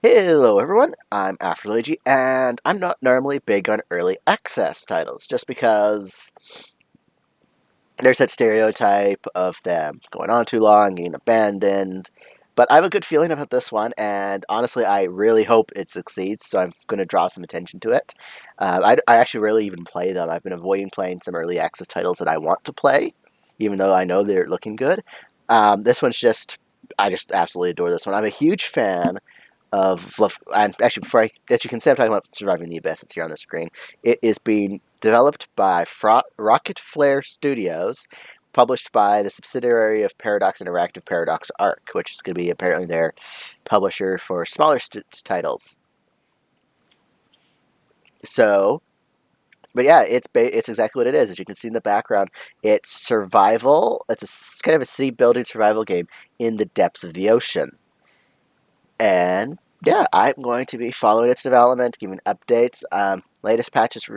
Hello everyone, I'm AfroLuigi, and I'm not normally big on early access titles, just because there's that stereotype of them going on too long, getting abandoned. But I have a good feeling about this one, and honestly, I really hope it succeeds, so I'm going to draw some attention to it. I actually rarely even play them. I've been avoiding playing some early access titles that I want to play, even though I know they're looking good. This one's I just absolutely adore this one. I'm a huge fan of Love. And actually, as you can see, I'm talking about Surviving the Abyss. It's here on the screen. It is being developed by Rocket Flare Studios, published by the subsidiary of Paradox Interactive, Paradox Arc, which is going to be apparently their publisher for smaller titles. So, but yeah, it's exactly what it is. As you can see in the background, it's survival. It's kind of a city building survival game in the depths of the ocean. And yeah, I'm going to be following its development, giving updates. Latest patches.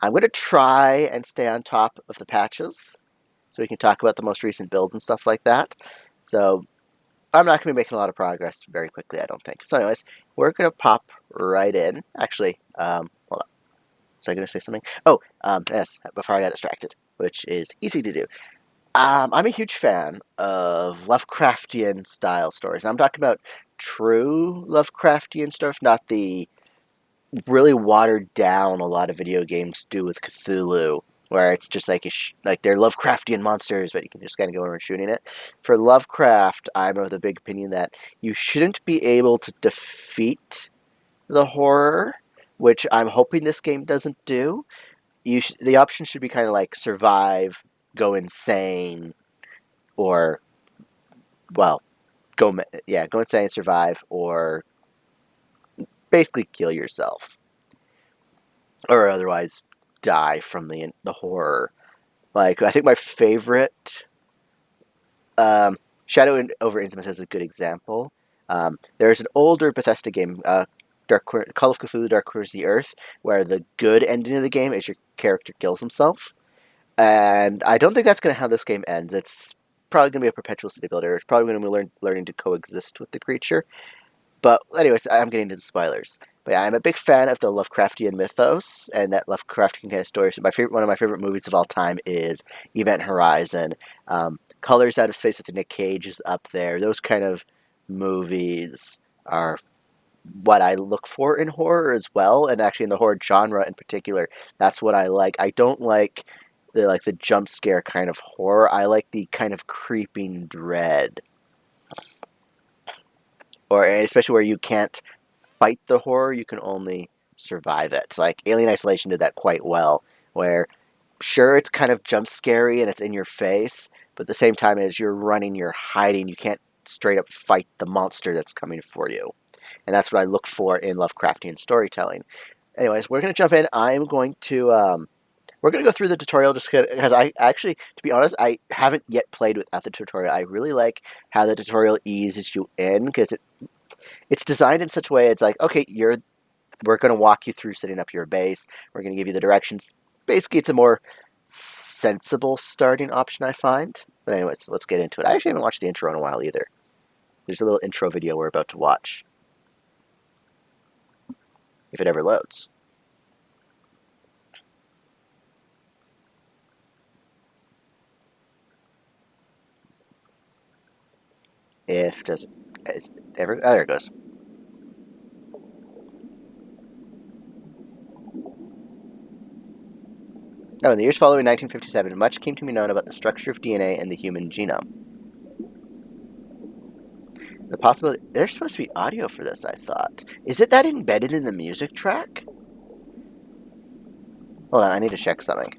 I'm going to try and stay on top of the patches, so we can talk about the most recent builds and stuff like that. So I'm not going to be making a lot of progress very quickly, I don't think. So, anyways, we're going to pop right in. Actually, hold on. Was I going to say something? Oh, yes. Before I got distracted, which is easy to do. I'm a huge fan of Lovecraftian style stories. And I'm talking about true Lovecraftian stuff, not the really watered down a lot of video games do with Cthulhu, where it's just like like they're Lovecraftian monsters, but you can just kind of go over shooting it. For Lovecraft, I'm of the big opinion that you shouldn't be able to defeat the horror, which I'm hoping this game doesn't do. The option should be kind of like survive, go insane, or well, go insane, survive, or basically kill yourself, or otherwise die from the horror. Like I think my favorite, Shadow over Innsmouth is a good example. There's an older Bethesda game, Call of Cthulhu: Dark Corners of the Earth, where the good ending of the game is your character kills himself. And I don't think that's going to how this game ends. It's probably going to be a perpetual city builder. It's probably going to be learning to coexist with the creature. But anyways, I'm getting into spoilers. But yeah, I'm a big fan of the Lovecraftian mythos and that Lovecraftian kind of story. So one of my favorite movies of all time is Event Horizon. Colors Out of Space with Nick Cage is up there. Those kind of movies are what I look for in horror as well, and actually in the horror genre in particular. That's what I like. I don't like the jump scare kind of horror. I like the kind of creeping dread, or especially where you can't fight the horror, you can only survive it. Like Alien Isolation did that quite well, where sure it's kind of jump scary and it's in your face, but at the same time as you're running, you're hiding. You can't straight up fight the monster that's coming for you. And that's what I look for in Lovecraftian storytelling. Anyways, we're going to jump in. I'm going to we're going to go through the tutorial just because I actually, to be honest, I haven't yet played without the tutorial. I really like how the tutorial eases you in because it's designed in such a way it's like, okay, we're going to walk you through setting up your base. We're going to give you the directions. Basically, it's a more sensible starting option, I find. But anyways, let's get into it. I actually haven't watched the intro in a while either. There's a little intro video we're about to watch. If it ever loads. If does it ever? Oh, there it goes. Oh, in the years following 1957, much came to be known about the structure of DNA and the human genome. The possibility... There's supposed to be audio for this, I thought. Is it that embedded in the music track? Hold on, I need to check something.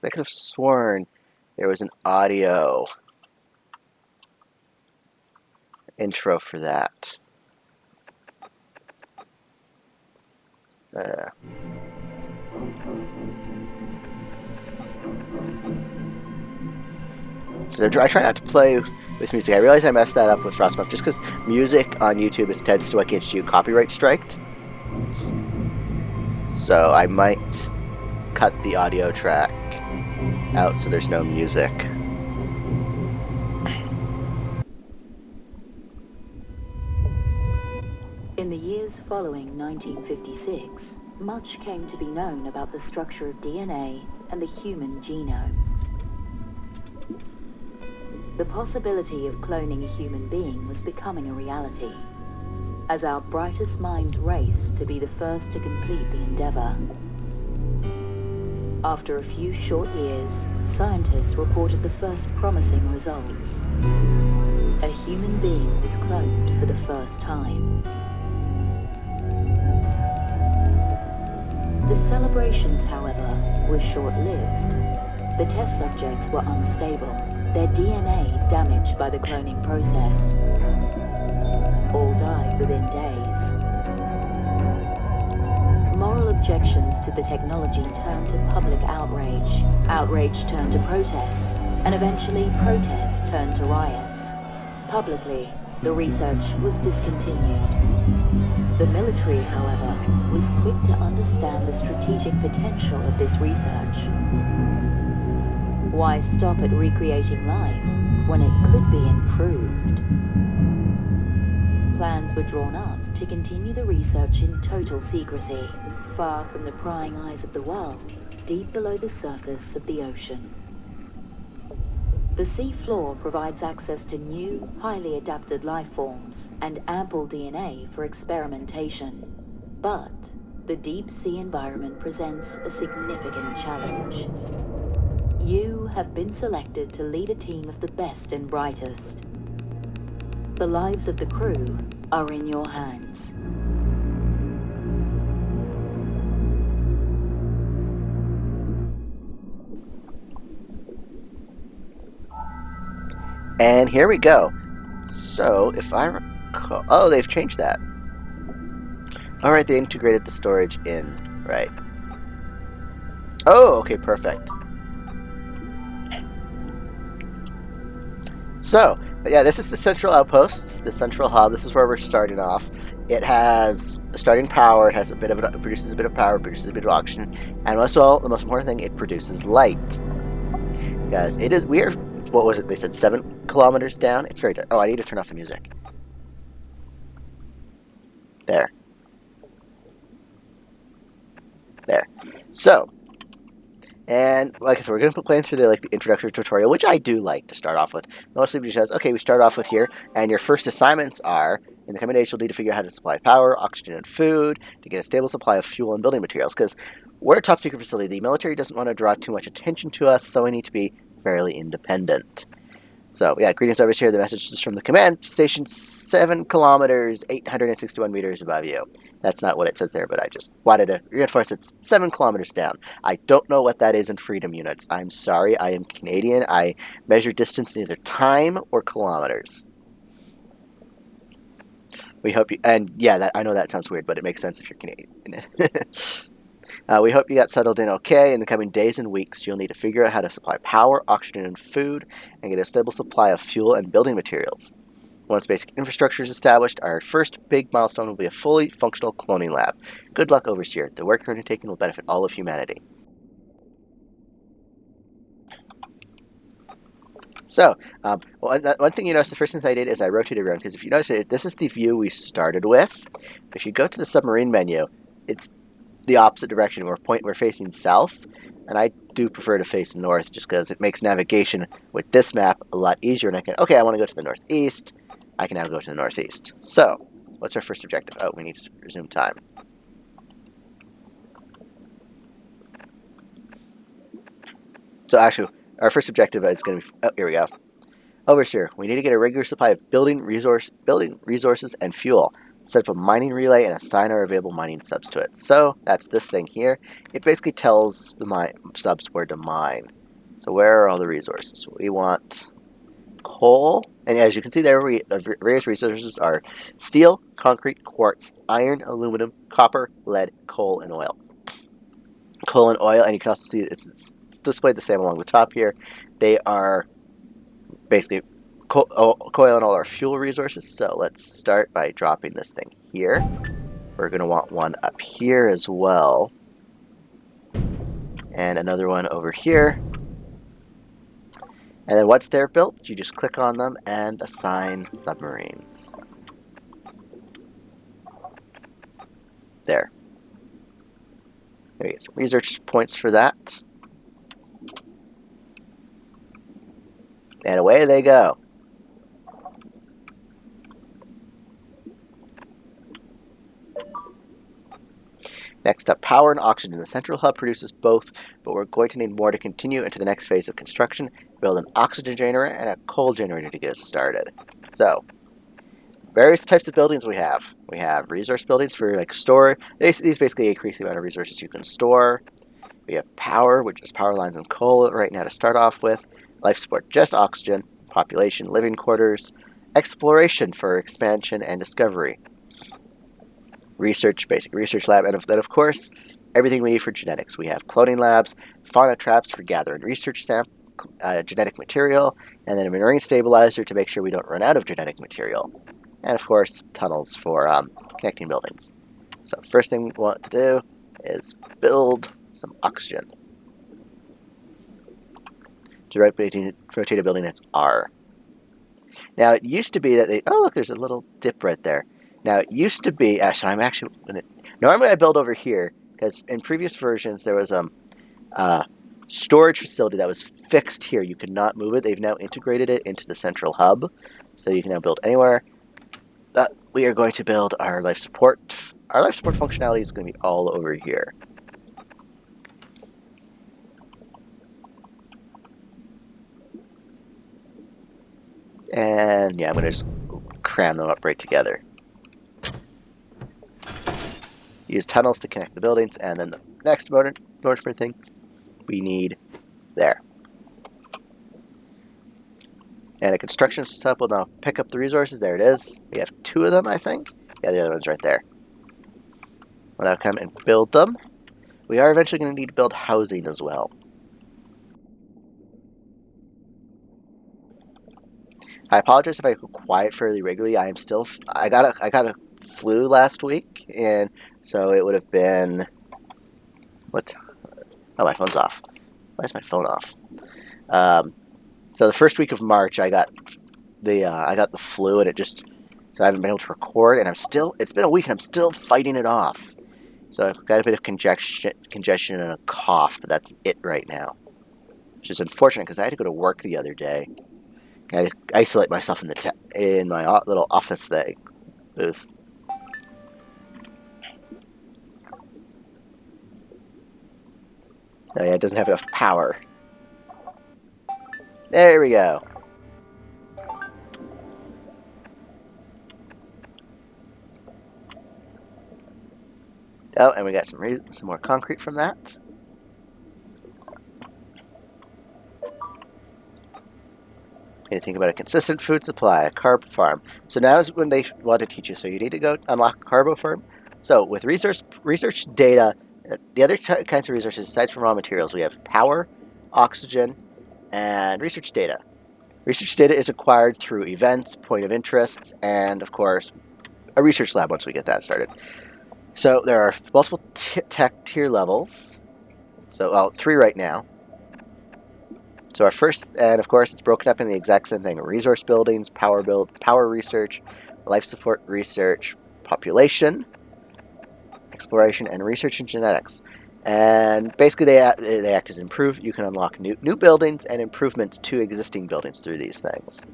I could have sworn there was an audio intro for that. I try not to play with music. I realize I messed that up with Frostpunk just because music on YouTube tends to get you copyright striked. So I might cut the audio track out so there's no music. In the years following 1956, much came to be known about the structure of DNA and the human genome. The possibility of cloning a human being was becoming a reality, as our brightest minds raced to be the first to complete the endeavor. After a few short years, scientists reported the first promising results. A human being was cloned for the first time. The celebrations, however, were short-lived. The test subjects were unstable, their DNA damaged by the cloning process. All died within days. Moral objections to the technology turned to public outrage. Outrage turned to protests, and eventually protests turned to riots. Publicly, the research was discontinued. The military, however, was quick to understand the strategic potential of this research. Why stop at recreating life when it could be improved? Plans were drawn up to continue the research in total secrecy, far from the prying eyes of the world, deep below the surface of the ocean. The sea floor provides access to new, highly adapted life forms and ample DNA for experimentation. But the deep sea environment presents a significant challenge. You have been selected to lead a team of the best and brightest. The lives of the crew are in your hands. And here we go. So, if I recall... Oh, they've changed that. Alright, they integrated the storage in. Right. Oh, okay, perfect. So, but yeah, this is the central outpost, the central hub. This is where we're starting off. It has a starting power. It has it produces a bit of power, produces a bit of oxygen, and most of all, the most important thing, it produces light. Guys, it is. We are. What was it? They said 7 kilometers down. It's very dark. Oh, I need to turn off the music. There. So. And like I said, we're going to play through the introductory tutorial, which I do like to start off with. Mostly because, okay, we start off with here, and your first assignments are, in the coming days, you'll need to figure out how to supply power, oxygen, and food to get a stable supply of fuel and building materials. Because we're a top secret facility. The military doesn't want to draw too much attention to us, so we need to be fairly independent. So, yeah, greetings over here. The message is from the command station 7 kilometers, 861 meters above you. That's not what it says there, but I just wanted to reinforce it's 7 kilometers down. I don't know what that is in freedom units. I'm sorry, I am Canadian. I measure distance in either time or kilometers. We hope you... And, yeah, I know that sounds weird, but it makes sense if you're Canadian. We hope you got settled in okay. In the coming days and weeks, you'll need to figure out how to supply power, oxygen, and food, and get a stable supply of fuel and building materials. Once basic infrastructure is established, our first big milestone will be a fully functional cloning lab. Good luck, Overseer. The work you're undertaking will benefit all of humanity. So, one thing you notice, the first thing I did is I rotated around, because if you notice it, this is the view we started with. If you go to the submarine menu, it's the opposite direction. We're facing south, and I do prefer to face north just because it makes navigation with this map a lot easier. And I want to go to the northeast. I can now go to the northeast. So, what's our first objective? Oh, we need to resume time. So actually, our first objective is going to be... Oh, here we go. Overseer, we need to get a regular supply of building resources and fuel. Set up a mining relay and assign our available mining subs to it. So, that's this thing here. It basically tells the subs where to mine. So, where are all the resources? We want coal. And as you can see there, the various resources are steel, concrete, quartz, iron, aluminum, copper, lead, coal, and oil. Coal and oil, and you can also see it's displayed the same along the top here. They are basically coal and all our fuel resources. So let's start by dropping this thing here. We're going to want one up here as well. and another one over here. And then once they're built, you just click on them and assign submarines. There. There you get some research points for that. And away they go. Next up, power and oxygen. The central hub produces both, but we're going to need more to continue into the next phase of construction. Build an oxygen generator and a coal generator to get us started. So, various types of buildings we have. We have resource buildings for like store. These basically increase the amount of resources you can store. We have power, which is power lines and coal right now to start off with. Life support, just oxygen. Population, living quarters. Exploration for expansion and discovery. Research, basic research lab, and then of course, everything we need for genetics. We have cloning labs, fauna traps for gathering research genetic material, and then a marine stabilizer to make sure we don't run out of genetic material. And of course, tunnels for connecting buildings. So first thing we want to do is build some oxygen. To rotate a building, it's R. Now, it used to be that oh, look, there's a little dip right there. Now, it used to be, so I'm actually, normally I build over here, because in previous versions there was a storage facility that was fixed here. You could not move it. They've now integrated it into the central hub, so you can now build anywhere. But we are going to build our life support. Our life support functionality is going to be all over here. And yeah, I'm going to just cram them up right together. Use tunnels to connect the buildings, and then the next motor thing we need there. And a construction step will now pick up the resources. There it is. We have 2 of them, I think. Yeah, the other one's right there. We'll now come and build them. We are eventually going to need to build housing as well. I apologize if I go quiet fairly regularly. I got a flu last week, and so it would have been what? Oh, my phone's off. Why is my phone off? So the first week of March, I got the flu, and so I haven't been able to record, and it's been a week, and I'm still fighting it off. So I've got a bit of congestion and a cough, but that's it right now, which is unfortunate because I had to go to work the other day. I had to isolate myself in my little office booth. Oh yeah, it doesn't have enough power. There we go. Oh, and we got some more concrete from that. You think about a consistent food supply, a carb farm. So now is when they want to teach you. So you need to go unlock a carbo farm. So with research data, the other kinds of resources aside from raw materials, we have power, oxygen, and research data. Research data is acquired through events, point of interests, and of course, a research lab once we get that started. So there are multiple tech tier levels. So, well, 3 right now. So our first, and of course, it's broken up in the exact same thing: resource buildings, power research, life support research, population, exploration, and research in genetics. And basically, they act as you can unlock new buildings and improvements to existing buildings through these things.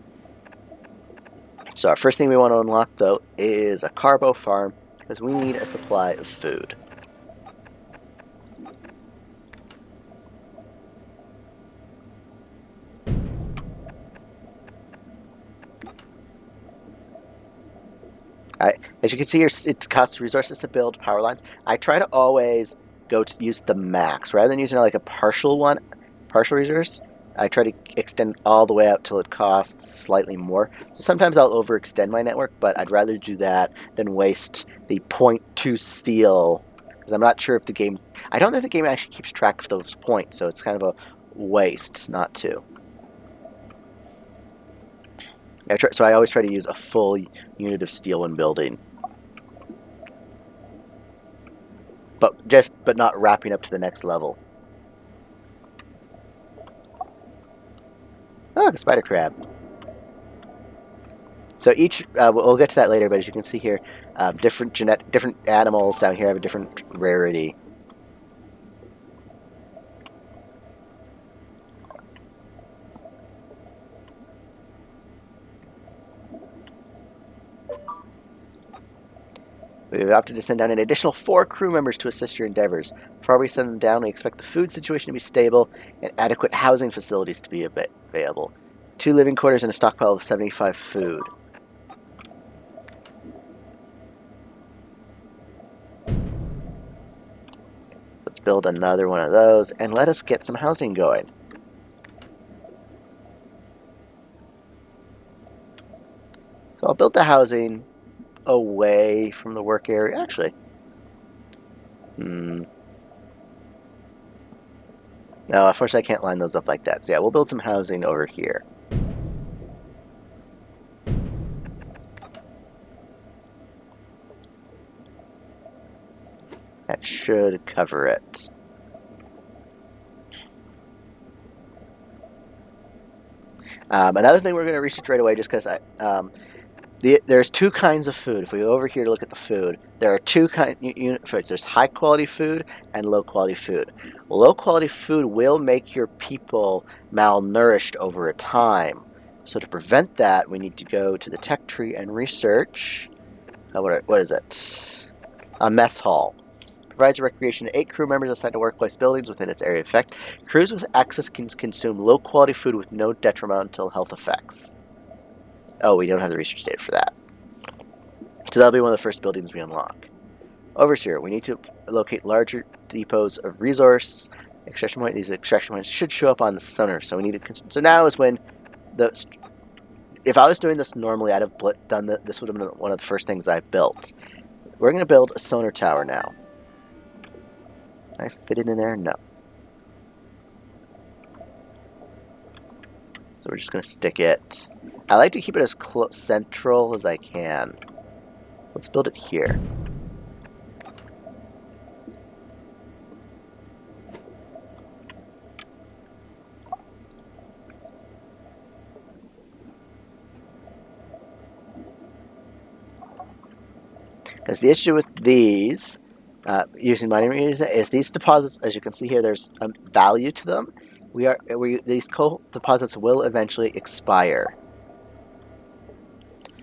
So our first thing we want to unlock, though, is a carbo farm, because we need a supply of food. As you can see here, it costs resources to build power lines. I try to always use the max rather than using like a partial resource. I try to extend all the way out till it costs slightly more. So sometimes I'll overextend my network, but I'd rather do that than waste the 0.2 steel, because I'm not sure if I don't think the game actually keeps track of those points, so it's kind of a waste not to. So I always try to use a full unit of steel when building, but not wrapping up to the next level. look, a spider crab. So each, we'll get to that later, but as you can see here, different animals down here have a different rarity. We've opted to send down an additional 4 crew members to assist your endeavors. Before we send them down, we expect the food situation to be stable and adequate housing facilities to be available. 2 living quarters and a stockpile of 75 food. Let's build another one of those and let us get some housing going. So I'll build the housing away from the work area. Actually, no, unfortunately I can't line those up like that. So yeah, we'll build some housing over here. That should cover it. Another thing we're going to research right away, just because there's 2 kinds of food. If we go over here to look at the food, there are 2 foods. There's high quality food and low quality food. Low quality food will make your people malnourished over a time. So to prevent that, we need to go to the tech tree and research. What is it? A mess hall. Provides recreation to 8 crew members assigned to workplace buildings within its area of effect. Crews with access can consume low-quality food with no detrimental health effects. Oh, we don't have the research data for that. So that'll be one of the first buildings we unlock. Over here, we need to locate larger depots of resource extraction point. These extraction points should show up on the sonar. So we need to. So now is when the. If I was doing this normally, I'd have done this. Would have been one of the first things I built. We're going to build a sonar tower now. Can I fit it in there? No. So we're just going to stick it. I like to keep it as central as I can. Let's build it here. Because the issue with these, using mining is these deposits, as you can see here, there's value to them. These coal deposits will eventually expire.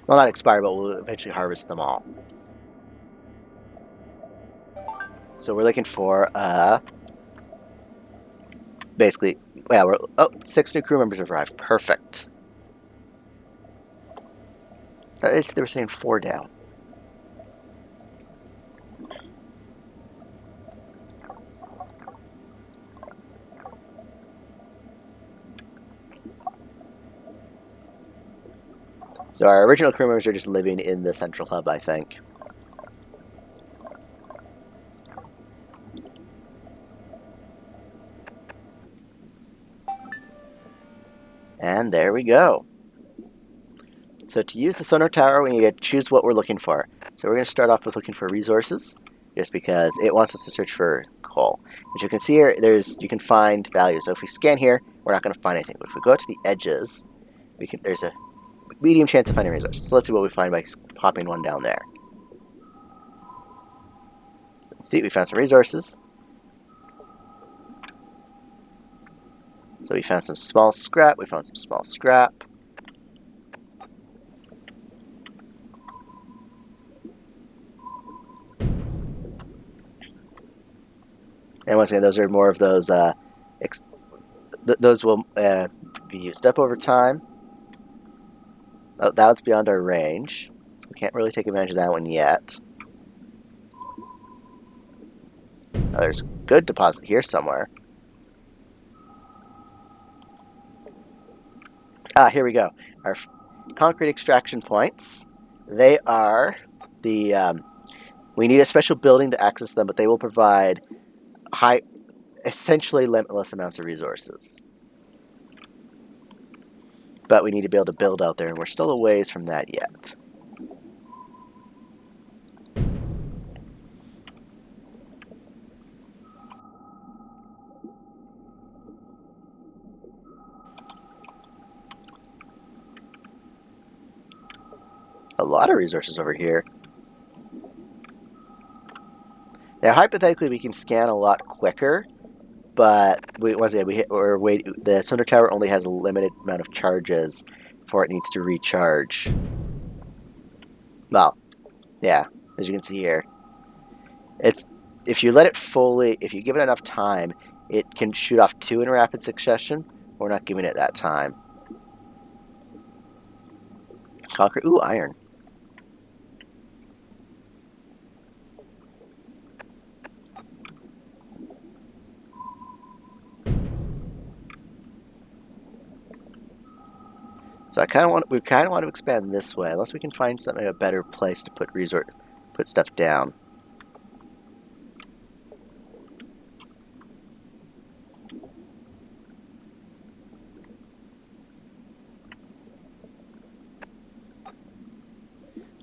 Well, not expire, but we'll eventually harvest them all. So we're looking for, basically, yeah, 6 new crew members have arrived. Perfect. They were saying 4 down. So our original crew members are just living in the central hub, I think. And there we go. So to use the sonar tower, we need to choose what we're looking for. So we're going to start off with looking for resources, just because it wants us to search for coal. As you can see here, you can find values. So if we scan here, we're not going to find anything. But if we go to the edges, there's a medium chance of finding resources. So let's see what we find by popping one down there. See, we found some resources. So we found some small scrap. We found some small scrap. And once again, those are more of those. Those will be used up over time. Oh, that's beyond our range. So we can't really take advantage of that one yet. Oh, there's a good deposit here somewhere. Ah, here we go. Our concrete extraction points. They are the. We need a special building to access them, but they will provide essentially limitless amounts of resources. But we need to be able to build out there, and we're still a ways from that yet. A lot of resources over here. Now, hypothetically, we can scan a lot quicker, but once again, the sonar tower only has a limited amount of charges before it needs to recharge. Well, yeah, as you can see here, if you give it enough time, it can shoot off 2 in rapid succession. We're not giving it that time. Conquer, ooh, iron. So we kind of want to expand this way, unless we can find a better place to put stuff down.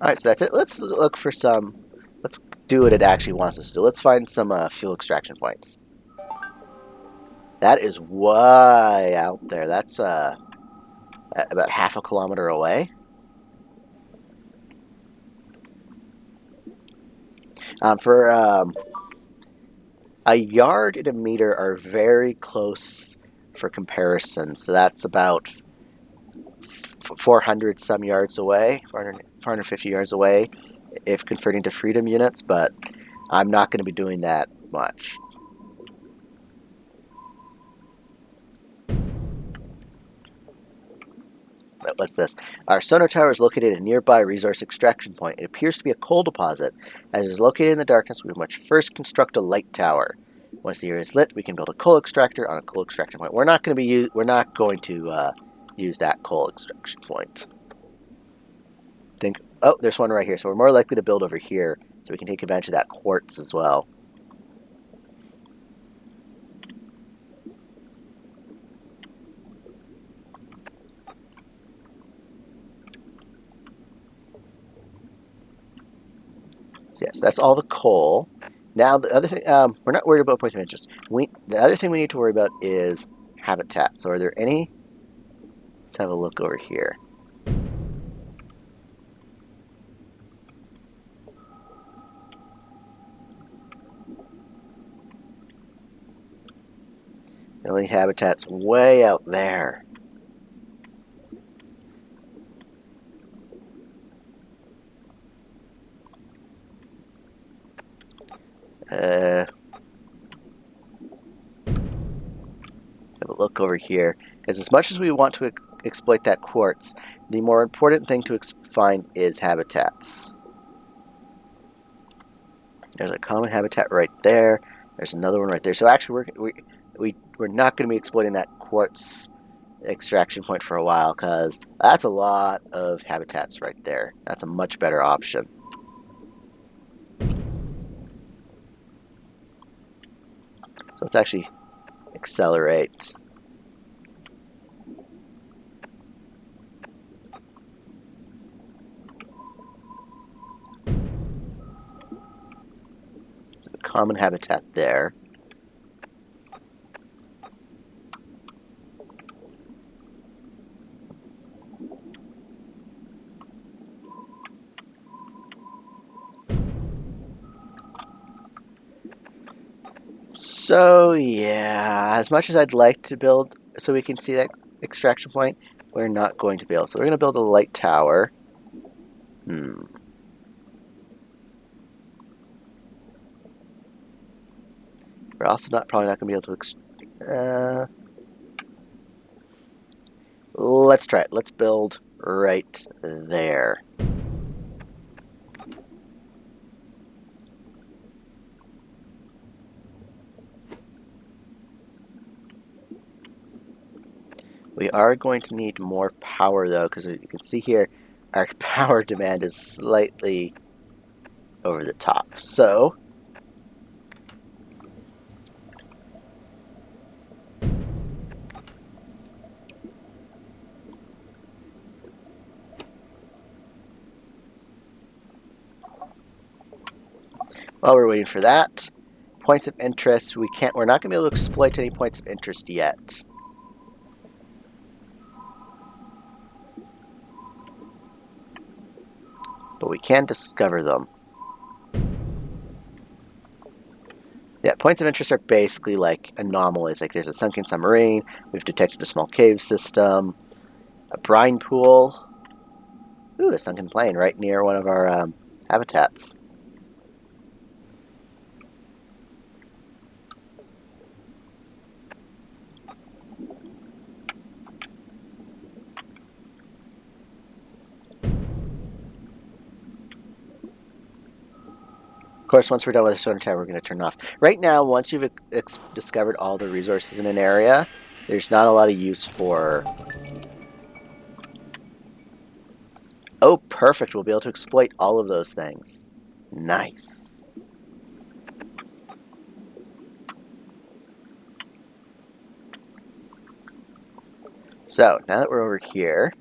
All right, so that's it. Let's look for some. Let's do what it actually wants us to do. Let's find some fuel extraction points. That is way out there. That's about half a kilometer away. For a yard and a meter are very close for comparison. So that's about 400 some yards away, 450 yards away, if converting to freedom units. But I'm not going to be doing that much. What's this? Our sonar tower is located at a nearby resource extraction point. It appears to be a coal deposit. As it is located in the darkness, we must first construct a light tower. Once the area is lit, we can build a coal extractor on a coal extraction point. We're not going to use that coal extraction point. Oh, there's one right here. So we're more likely to build over here, so we can take advantage of that quartz as well. So yes, that's all the coal. Now the other thing, we're not worried about points of interest. The other thing we need to worry about is habitat. So are there any? Let's have a look over here. The only habitat's way out there. Have a look over here. Because as much as we want to exploit that quartz, the more important thing to find is habitats. There's a common habitat right there. There's another one right there. So actually, we're not going to be exploiting that quartz extraction point for a while, because that's a lot of habitats right there. That's a much better option. So let's actually accelerate. Common habitat there. So yeah, as much as I'd like to build so we can see that extraction point, we're not going to build. So we're going to build a light tower. We're also probably not going to be able to. Let's try it. Let's build right there. We are going to need more power though, because you can see here, our power demand is slightly over the top. So while we're waiting for that, points of interest, we're not going to be able to exploit any points of interest yet. but we can discover them. Yeah, points of interest are basically like anomalies. Like there's a sunken submarine, we've detected a small cave system, a brine pool. Ooh, a sunken plane right near one of our habitats. Of course, once we're done with the sonar tab, we're going to turn it off. Right now, once you've discovered all the resources in an area, there's not a lot of use for... Oh, perfect. We'll be able to exploit all of those things. Nice. So, now that we're over here,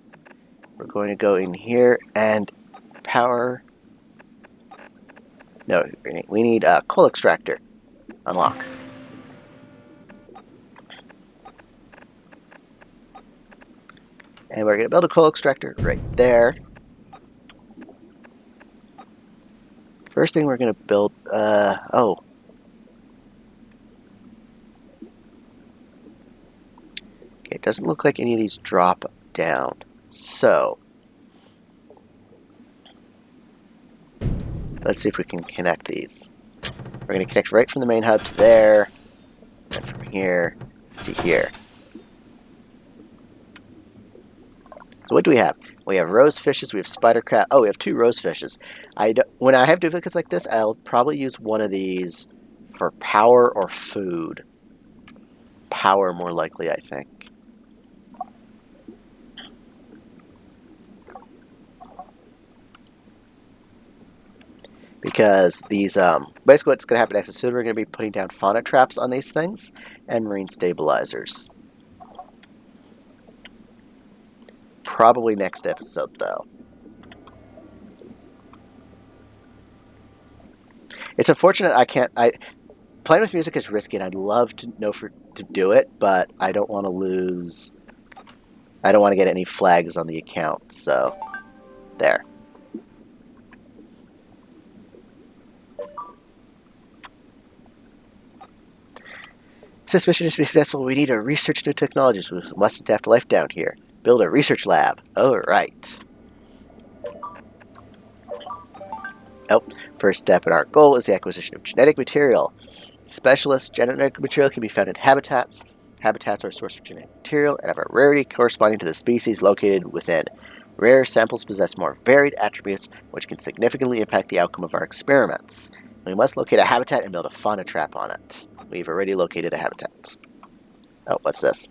we're going to go in here and power... No, we need a coal extractor. Unlock. And we're going to build a coal extractor right there. First thing we're going to build... oh. Okay, it doesn't look like any of these drop down. So... let's see if we can connect these. We're going to connect right from the main hub to there, and from here to here. So what do we have? We have rose fishes, we have spider crab. Oh, we have 2 rose fishes. When I have duplicates like this, I'll probably use one of these for power or food. Power more likely, I think. Because these, basically what's going to happen next is soon we're going to be putting down fauna traps on these things and marine stabilizers. Probably next episode, though. It's unfortunate I can't... playing with music is risky, and I'd love to know to do it, but I don't want to lose... I don't want to get any flags on the account, so... there. If this mission is to be successful, we need to research new technologies. We must adapt life down here. Build a research lab. Alright. Oh, first step in our goal is the acquisition of genetic material. Specialist genetic material can be found in habitats. Habitats are a source of genetic material and have a rarity corresponding to the species located within. Rare samples possess more varied attributes, which can significantly impact the outcome of our experiments. We must locate a habitat and build a fauna trap on it. We've already located a habitat. Oh, what's this?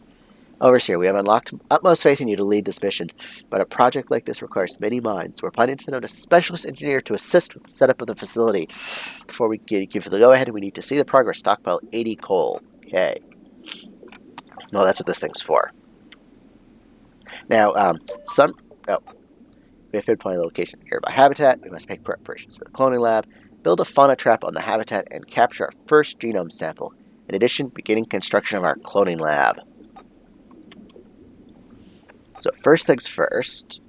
Over here, we have unlocked utmost faith in you to lead this mission, but a project like this requires many minds. We're planning to send out a specialist engineer to assist with the setup of the facility. Before we give the go-ahead, we need to see the progress. Stockpile 80 coal. Okay. No, that's what this thing's for. Now, oh, we have pinpointed the location of nearby habitat. We must make preparations for the cloning lab, build a fauna trap on the habitat, and capture our first genome sample. In addition, beginning construction of our cloning lab. So first things first.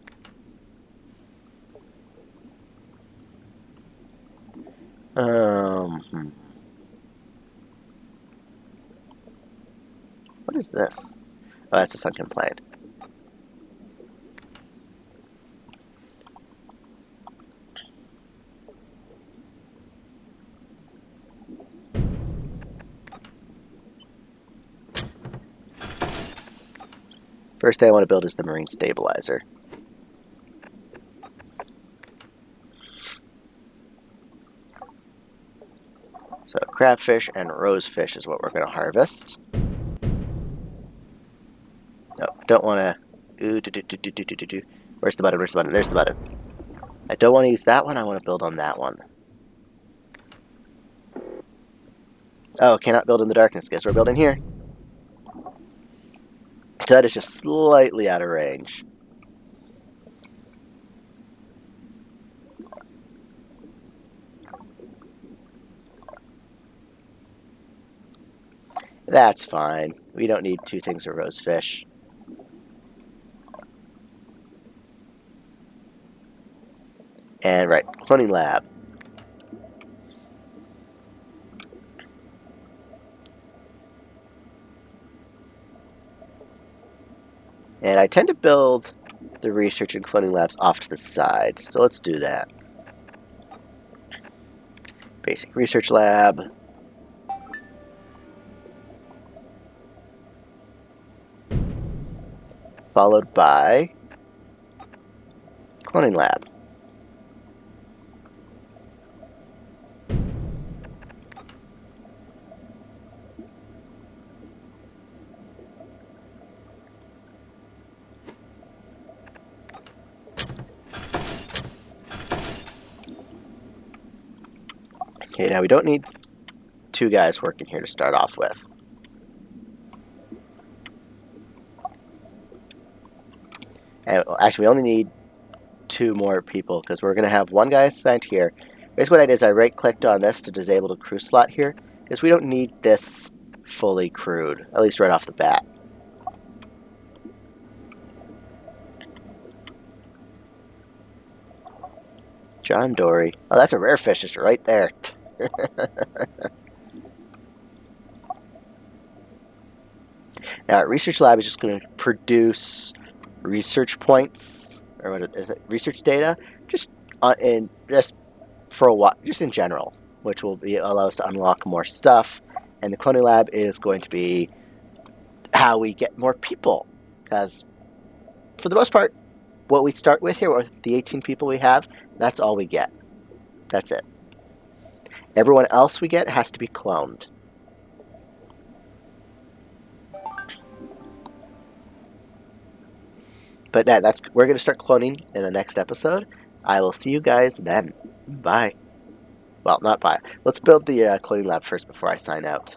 What is this? Oh, that's a sunken plane. First thing I want to build is the marine stabilizer. So crabfish and rosefish is what we're going to harvest. No, don't want to... Where's the button? Where's the button? There's the button. I don't want to use that one. I want to build on that one. Oh, cannot build in the darkness. Guess we're building here. So that is just slightly out of range. That's fine. We don't need 2 things of rosefish. And right, cloning lab. And I tend to build the research and cloning labs off to the side, so let's do that. Basic research lab. Followed by cloning lab. Okay, now we don't need 2 guys working here to start off with. And actually, we only need 2 more people because we're going to have 1 guy assigned here. Basically, what I did is I right-clicked on this to disable the crew slot here because we don't need this fully crewed, at least right off the bat. John Dory. Oh, that's a rare fish just right there. Now, our research lab is just going to produce research points, or what is it? Research data, just for a while, just in general, which will allow us to unlock more stuff. And the cloning lab is going to be how we get more people, because for the most part, what we start with here, with the 18 people we have, that's all we get. That's it. Everyone else we get has to be cloned. But we're going to start cloning in the next episode. I will see you guys then. Bye. Well, not bye. Let's build the cloning lab first before I sign out.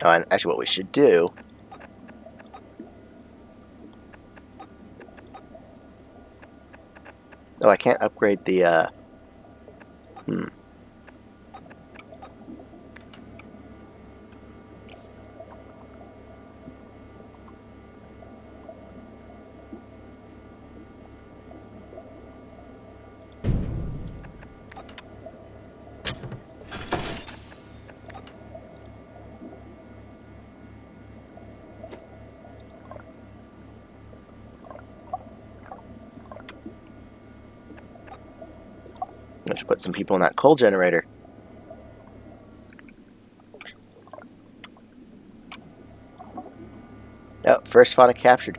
Oh, and actually what we should do... Oh, I can't upgrade the... I should put some people in that coal generator. Oh, first fauna captured.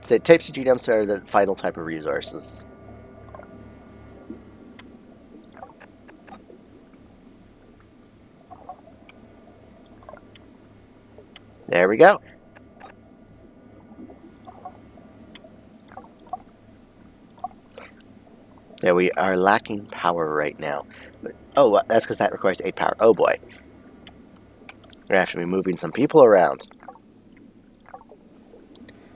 So types of genomes are the final type of resources. There we go. Yeah, we are lacking power right now. But, oh, that's because that requires 8 power. Oh boy. We're going to have to be moving some people around.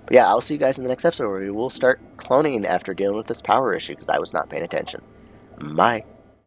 But yeah, I'll see you guys in the next episode where we will start cloning after dealing with this power issue because I was not paying attention. Bye.